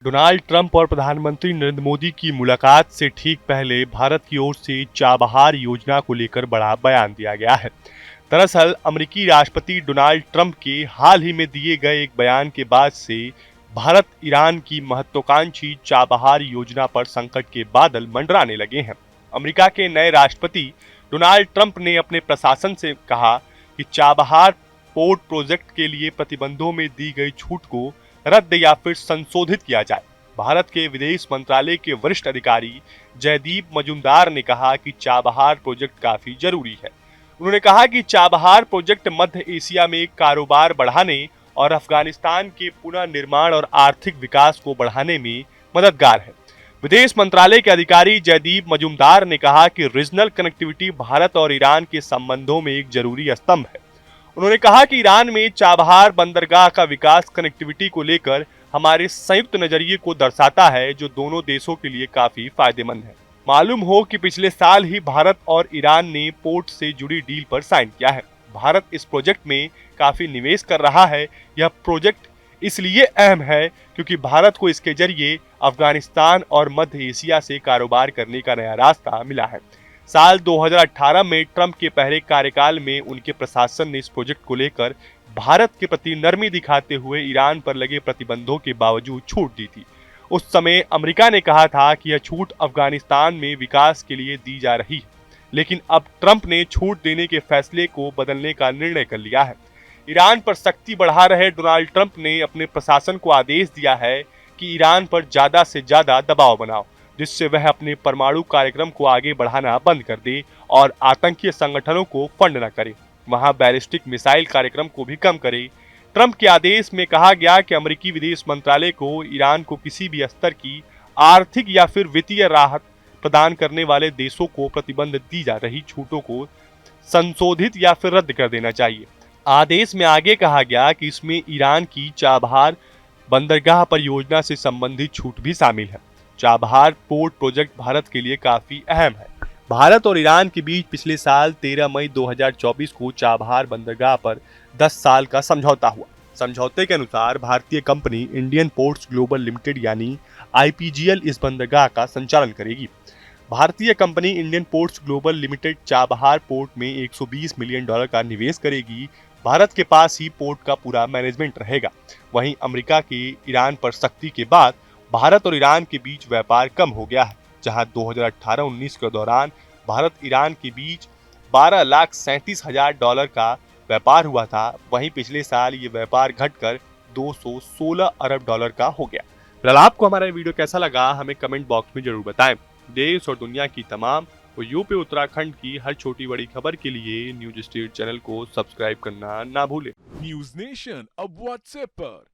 Donald Trump और प्रधानमंत्री नरेंद्र मोदी की मुलाकात से ठीक पहले भारत की ओर से चाबहार योजना को लेकर बड़ा बयान दिया गया है। दरअसल अमेरिकी राष्ट्रपति डोनाल्ड ट्रंप के हाल ही में दिए गए एक बयान के बाद से भारत ईरान की महत्वाकांक्षी चाबहार योजना पर संकट के बादल मंडराने लगे हैं। अमेरिका के नए राष्ट्रपति डोनाल्ड ट्रंप ने अपने प्रशासन से कहा कि चाबहार पोर्ट प्रोजेक्ट के लिए प्रतिबंधों में दी गई छूट को रद्द या फिर संशोधित किया जाए। भारत के विदेश मंत्रालय के वरिष्ठ अधिकारी जयदीप मजूमदार ने कहा कि चाबहार प्रोजेक्ट काफी जरूरी है। उन्होंने कहा कि चाबहार प्रोजेक्ट मध्य एशिया में कारोबार बढ़ाने और अफगानिस्तान के पुनर्निर्माण और आर्थिक विकास को बढ़ाने में मददगार है। विदेश मंत्रालय के अधिकारी जयदीप मजूमदार ने कहा कि रीजनल कनेक्टिविटी भारत और ईरान के संबंधों में एक जरूरी स्तंभ है। उन्होंने कहा कि ईरान में चाबहार बंदरगाह का विकास कनेक्टिविटी को लेकर हमारे संयुक्त नजरिए को दर्शाता है, जो दोनों देशों के लिए काफी फायदेमंद है। मालूम हो कि पिछले साल ही भारत और ईरान ने पोर्ट से जुड़ी डील पर साइन किया है। भारत इस प्रोजेक्ट में काफी निवेश कर रहा है। यह प्रोजेक्ट इसलिए अहम है क्योंकि भारत को इसके जरिए अफगानिस्तान और मध्य एशिया से कारोबार करने का नया रास्ता मिला है। साल 2018 में ट्रंप के पहले कार्यकाल में उनके प्रशासन ने इस प्रोजेक्ट को लेकर भारत के प्रति नरमी दिखाते हुए ईरान पर लगे प्रतिबंधों के बावजूद छूट दी थी। उस समय अमेरिका ने कहा था कि यह छूट अफगानिस्तान में विकास के लिए दी जा रही है, लेकिन अब ट्रंप ने छूट देने के फैसले को बदलने का निर्णय कर लिया है। ईरान पर सख्ती बढ़ा रहे डोनाल्ड ट्रंप ने अपने प्रशासन को आदेश दिया है कि ईरान पर ज्यादा से ज्यादा दबाव बनाओ, जिससे वह अपने परमाणु कार्यक्रम को आगे बढ़ाना बंद कर दे और आतंकी संगठनों को फंड न करे। वहां बैलिस्टिक मिसाइल कार्यक्रम को भी कम करे। ट्रंप के आदेश में कहा गया कि अमेरिकी विदेश मंत्रालय को ईरान को किसी भी स्तर की आर्थिक या फिर वित्तीय राहत प्रदान करने वाले देशों को प्रतिबंध दी जा रही छूटों को संशोधित या फिर रद्द कर देना चाहिए। आदेश में आगे कहा गया कि इसमें ईरान की चाबहार बंदरगाह परियोजना से संबंधित छूट भी शामिल है। चाबहार पोर्ट प्रोजेक्ट भारत के लिए काफी अहम है। भारत और ईरान के बीच पिछले साल 13 मई 2024 को चाबहार बंदरगाह पर 10 साल का समझौता हुआ। समझौते के अनुसार भारतीय company Indian ports global limited यानी आईपीजीएल इस बंदरगाह का संचालन करेगी। भारतीय company Indian ports global limited Chabahar port में $120 मिलियन का निवेश करेगी। भारत के पास ही पोर्ट का पूरा मैनेजमेंट रहेगा। वहीं अमेरिका की ईरान पर सख्ती के बाद भारत और ईरान के बीच व्यापार कम हो गया है। जहां 2018-19 के दौरान भारत ईरान के बीच $12,37,000 का व्यापार हुआ था, वहीं पिछले साल ये व्यापार घटकर $216 अरब का हो गया। फिलहाल आपको हमारा वीडियो कैसा लगा हमें कमेंट बॉक्स में जरूर बताएं। देश और दुनिया की तमाम और यूपी उत्तराखंड की हर छोटी बड़ी खबर के लिए न्यूज स्टेट चैनल को सब्सक्राइब करना ना भूलें। न्यूज नेशन अब व्हाट्सएप पर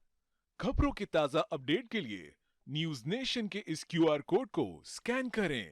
खबरों के ताजा अपडेट के लिए न्यूज नेशन के इस क्यूआर कोड को स्कैन करें।